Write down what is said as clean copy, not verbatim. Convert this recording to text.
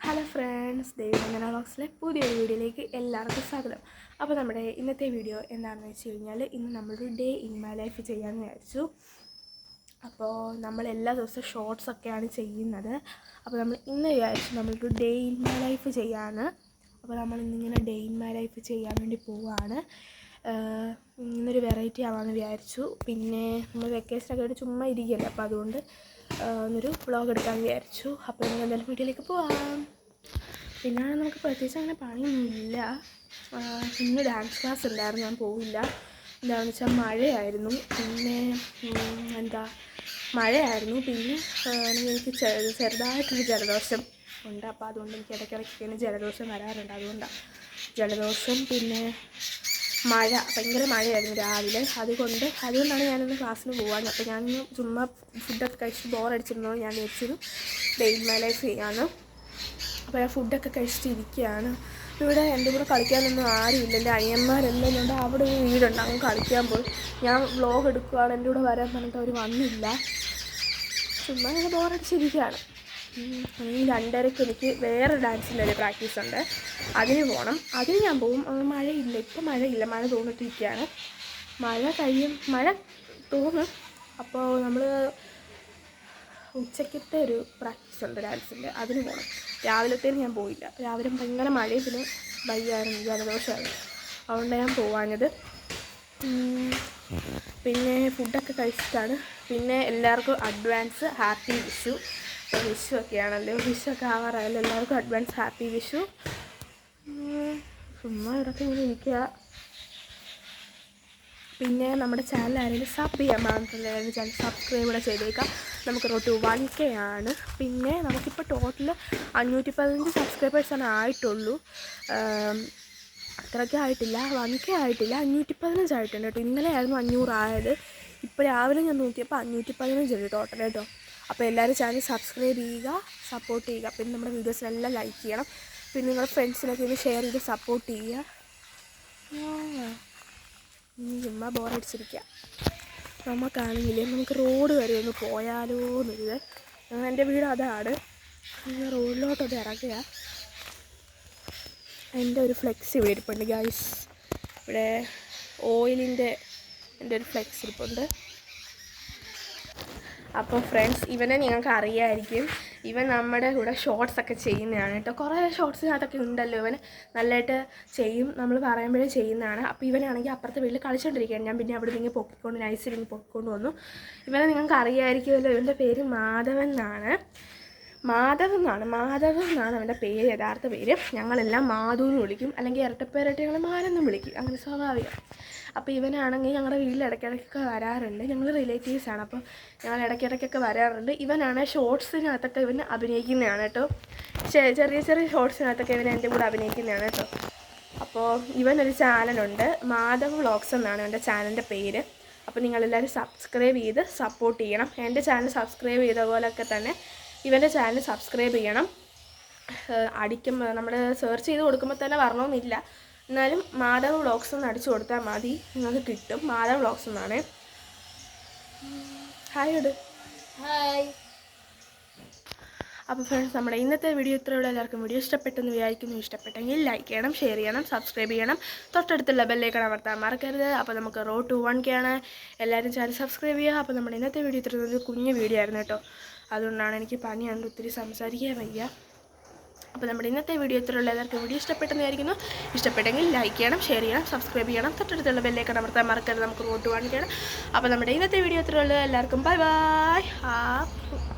Hello friends, ദേവിനന്ദന വ്ളോഗ്സിലെ പുതിയൊരു വീഡിയോയിലേക്ക് എല്ലാവർക്കും സ്വാഗതം. അപ്പോൾ നമ്മുടെ ഇന്നത്തെ വീഡിയോ എന്താണെന്ന് വെച്ച് കഴിഞ്ഞാൽ, ഇന്ന് നമ്മളൊരു ഡേ ഇൻ മൈ ലൈഫ് ചെയ്യാമെന്ന് വിചാരിച്ചു. അപ്പോൾ നമ്മൾ എല്ലാ ദിവസവും ഷോർട്സൊക്കെയാണ് ചെയ്യുന്നത്. അപ്പോൾ നമ്മൾ ഇന്ന് വിചാരിച്ചു നമ്മളൊരു ഡേ ഇൻ മൈ ലൈഫ് ചെയ്യാമെന്ന്. അപ്പോൾ നമ്മൾ ഇന്നിങ്ങനെ ഡേ ഇൻ മൈ ലൈഫ് ചെയ്യാൻ വേണ്ടി പോവുകയാണ്. ഇന്നൊരു വെറൈറ്റി ആവാമെന്ന് വിചാരിച്ചു. പിന്നെ നമ്മൾ വെക്കേഷനൊക്കെ ആയിട്ട് ചുമ്മാ ഇരിക്കുകയല്ലേ, അപ്പോൾ അതുകൊണ്ട് എന്നൊരു വ്ളോഗ് എടുക്കാമെന്ന് വിചാരിച്ചു. അപ്പോൾ നിങ്ങൾ എന്തായാലും വീട്ടിലേക്ക് പോവാം. പിന്നെ നമുക്ക് പ്രത്യേകിച്ച് അങ്ങനെ പണിയൊന്നുമില്ല. ഇന്ന് ഡാൻസ് ക്ലാസ് ഉണ്ടായിരുന്നു, ഞാൻ പോവില്ല. എന്താണെന്ന് വെച്ചാൽ മഴയായിരുന്നു. പിന്നെ മഴയായിരുന്നു. പിന്നെ എനിക്ക് ചെറുതായിട്ടൊരു ജലദോഷം ഉണ്ട്. അപ്പോൾ അതുകൊണ്ട് എനിക്ക് ഇടയ്ക്കിടയ്ക്ക് ജലദോഷം വരാറുണ്ട്. അതുകൊണ്ടാണ് ജലദോഷം. പിന്നെ ഭയങ്കര മഴയായിരുന്നു രാവിലെ. അതുകൊണ്ടാണ് ഞാനിന്ന് ക്ലാസ്സിന് പോകാൻ. അപ്പോൾ ഞാൻ ചുമ്മാ ഫുഡൊക്കെ കഴിച്ച് ബോറടിച്ചിരുന്നത് ഞാൻ വിചാരിച്ചൊരു ഡേ ഇൻ മൈ ലൈഫ് ചെയ്യാമെന്ന്. അപ്പോൾ ഞാൻ ഫുഡൊക്കെ കഴിച്ചിരിക്കുകയാണ്. ഇവിടെ എൻ്റെ കൂടെ കളിക്കാനൊന്നും ആരുമില്ല. എൻ്റെ അനിയന്മാരെല്ലാം ഉണ്ട്. അവിടെ ഒരു വീടുണ്ട്, അങ്ങ് കളിക്കാൻ പോയി. ഞാൻ വ്ളോഗ് എടുക്കുകയാണ്, എൻ്റെ കൂടെ വരാൻ പറഞ്ഞിട്ട് അവർ വന്നില്ല. ചുമ്മാ ഞാൻ ബോറടിച്ചിരിക്കുകയാണ്. 2:30 എനിക്ക് വേറെ ഡാൻസിൻ്റെ ഒരു പ്രാക്ടീസ് ഉണ്ട്, അതിന് പോകണം. അതിന് ഞാൻ പോകും. മഴയില്ല, ഇപ്പം മഴയില്ല, മഴ തോന്നിട്ടിരിക്കുകയാണ്. മഴ തോന്നും. അപ്പോൾ നമ്മൾ ഉച്ചയ്ക്കത്തെ ഒരു പ്രാക്ടീസ് ഉണ്ട് ഡാൻസിൻ്റെ, അതിന് പോകണം. രാവിലത്തേന് ഞാൻ പോയില്ല. രാവിലെ ഭയങ്കര മഴയും പിന്നെ വയ്യായിരുന്നു, ജലദോഷമായിരുന്നു. അതുകൊണ്ട് ഞാൻ പോവാഞ്ഞത്. പിന്നെ ഫുഡൊക്കെ കഴിച്ചിട്ടാണ്. പിന്നെ എല്ലാവർക്കും അഡ്വാൻസ് ഹാപ്പി വിഷു. വിഷു ഒക്കെയാണല്ലോ, വിഷുവൊക്കെ ആവാറായല്ലോ. എല്ലാവർക്കും അഡ്വാൻസ് ഹാപ്പി വിഷു. ചുമ്മാ ഇടയ്ക്ക് ഇങ്ങനെ ഇരിക്കുക. പിന്നെ നമ്മുടെ ചാനൽ ആരെങ്കിലും സബ് ചെയ്യാൻ മാത്രമല്ല ചാനൽ സബ്സ്ക്രൈബ് കൂടെ ചെയ്തേക്കാം. നമുക്ക് റോഡ് ടു 1K ആണ്. പിന്നെ നമുക്കിപ്പോൾ ടോട്ടൽ 515 സബ്സ്ക്രൈബേഴ്സാണ് ആയിട്ടുള്ളൂ. അത്രയ്ക്ക് ആയിട്ടില്ല, 1K ആയിട്ടില്ല. 515 ആയിട്ടുണ്ട് കേട്ടോ. ഇന്നലെ ആയിരുന്നു 500 ആയത്. ഇപ്പോൾ രാവിലെ ഞാൻ നോക്കിയപ്പോൾ 515 ഉണ്ട് ടോട്ടൽ കേട്ടോ. അപ്പോൾ എല്ലാവരും ചാനൽ സബ്സ്ക്രൈബ് ചെയ്യുക, സപ്പോർട്ട് ചെയ്യുക. പിന്നെ നമ്മുടെ വീഡിയോസിനെല്ലാം ലൈക്ക് ചെയ്യണം. പിന്നെ നിങ്ങളുടെ ഫ്രണ്ട്സിനൊക്കെ ഒന്ന് ഷെയർ ചെയ്ത് സപ്പോർട്ട് ചെയ്യുക. ചുമ്മാ ബോറടിച്ചിരിക്കുക. നമുക്ക് റോഡ് വരെ ഒന്ന് പോയാലോ എന്നത്. എൻ്റെ വീട് അതാണ്. റോഡിലോട്ടൊന്ന് ഇറങ്ങുക. എൻ്റെ ഒരു ഫ്ലെക്സ് ഇവിടെ ഇരിപ്പുണ്ട് ഗൈസ്. ഇവിടെ ഓയിലിൻ്റെ എൻ്റെ ഒരു ഫ്ലെക്സ് ഇരിപ്പുണ്ട്. അപ്പോൾ ഫ്രണ്ട്സ്, ഇവനെ നിങ്ങൾക്ക് അറിയാമായിരിക്കും. ഇവൻ നമ്മുടെ കൂടെ ഷോർട്സൊക്കെ ചെയ്യുന്നതാണ് കേട്ടോ. കുറേ ഷോർട്സിനകത്തൊക്കെ ഉണ്ടല്ലോ, ഇവൻ നല്ലതായിട്ട് ചെയ്യും. നമ്മൾ പറയുമ്പോഴേ ചെയ്യുന്നതാണ്. അപ്പോൾ ഇവനാണെങ്കിൽ അപ്പുറത്തെ വീട്ടിൽ കളിച്ചുകൊണ്ടിരിക്കുകയാണ്. ഞാൻ പിന്നെ അവിടെ നിന്ന് നൈസിൽ പൊക്കിക്കൊണ്ട് വന്നു. ഇവനെ നിങ്ങൾക്ക് അറിയാമായിരിക്കുമല്ലോ. ഇവൻ്റെ പേര് മാധവൻ എന്നാണ് അവൻ്റെ പേര്, യഥാർത്ഥ പേര്. ഞങ്ങളെല്ലാം മാധു എന്ന് വിളിക്കും, അല്ലെങ്കിൽ ഇരട്ടപ്പേരായിട്ട് ഞങ്ങൾ മാനെന്നും വിളിക്കും. അങ്ങനെ സ്വാഭാവികം. അപ്പോൾ ഇവനാണെങ്കിൽ ഞങ്ങളുടെ വീട്ടിൽ ഇടയ്ക്കിടയ്ക്കൊക്കെ വരാറുണ്ട്. ഞങ്ങൾ റിലേറ്റീവ്സാണ്, അപ്പോൾ ഞങ്ങൾ ഇടയ്ക്കിടയ്ക്കൊക്കെ വരാറുണ്ട്. ഇവനാണ് ഷോർട്സിനകത്തൊക്കെ ഇവൻ അഭിനയിക്കുന്നതാണ് കേട്ടോ. ചെറിയ ഷോർട്സിനകത്തൊക്കെ ഇവൻ എൻ്റെ കൂടെ അഭിനയിക്കുന്നതാണ് കേട്ടോ. അപ്പോൾ ഇവനൊരു ചാനലുണ്ട്, മാധവ് വ്ളോഗ്സ് എന്നാണ് എൻ്റെ ചാനലിൻ്റെ പേര്. അപ്പോൾ നിങ്ങളെല്ലാവരും സബ്സ്ക്രൈബ് ചെയ്ത് സപ്പോർട്ട് ചെയ്യണം. എൻ്റെ ചാനൽ സബ്സ്ക്രൈബ് ചെയ്ത പോലെയൊക്കെ തന്നെ ഇവൻ്റെ ചാനൽ സബ്സ്ക്രൈബ് ചെയ്യണം. നമ്മൾ സെർച്ച് ചെയ്ത് കൊടുക്കുമ്പോൾ തന്നെ വരണമെന്നില്ല. എന്നാലും മാധവ് വ്ളോഗ്സ് എന്ന് അടിച്ചു കൊടുത്താൽ മതി, നിങ്ങൾക്ക് കിട്ടും. മാധവ് വ്ളോഗ്സ് എന്നാണ്. ഹായ് ഇട്. ഹായ്. അപ്പോൾ ഫ്രണ്ട്സ്, നമ്മുടെ ഇന്നത്തെ വീഡിയോ ഇത്രയുള്ള. എല്ലാവർക്കും വീഡിയോ ഇഷ്ടപ്പെട്ടെന്ന് വിചാരിക്കുന്നു. ഇഷ്ടപ്പെട്ടെങ്കിൽ ലൈക്ക് ചെയ്യണം, ഷെയർ ചെയ്യണം, സബ്സ്ക്രൈബ് ചെയ്യണം. തൊട്ടടുത്തുള്ള ബെല്ലൈക്കൺ അമർത്താൻ മറക്കരുത്. അപ്പോൾ നമുക്ക് റോഡ് ടു 1K ആണ്. എല്ലാവരും ചാനൽ സബ്സ്ക്രൈബ് ചെയ്യുക. അപ്പോൾ നമ്മുടെ ഇന്നത്തെ വീഡിയോ ഇത്രയൊരു കുഞ്ഞു വീഡിയോ ആയിരുന്നു കേട്ടോ. അതുകൊണ്ടാണ് എനിക്ക് പനിയുണ്ട്, ഒത്തിരി സംസാരിക്കാൻ വയ്യ. അപ്പോൾ നമ്മുടെ ഇന്നത്തെ വീഡിയോ ഇത്രയുള്ള. എല്ലാവർക്കും വീഡിയോ ഇഷ്ടപ്പെട്ടെന്ന് വിചാരിക്കുന്നു. ഇഷ്ടപ്പെട്ടെങ്കിൽ ലൈക്ക് ചെയ്യണം, ഷെയർ ചെയ്യണം, സബ്സ്ക്രൈബ് ചെയ്യണം. തൊട്ടടുത്തുള്ള ബെല്ലൈക്കൺ അമർത്താൻ മറക്കരുത്. നമുക്ക് റോഡ് ടു 1K ആണ്. അപ്പോൾ നമ്മുടെ ഇന്നത്തെ വീഡിയോ ഇത്രയുള്ള. എല്ലാവർക്കും ബൈ ബൈ.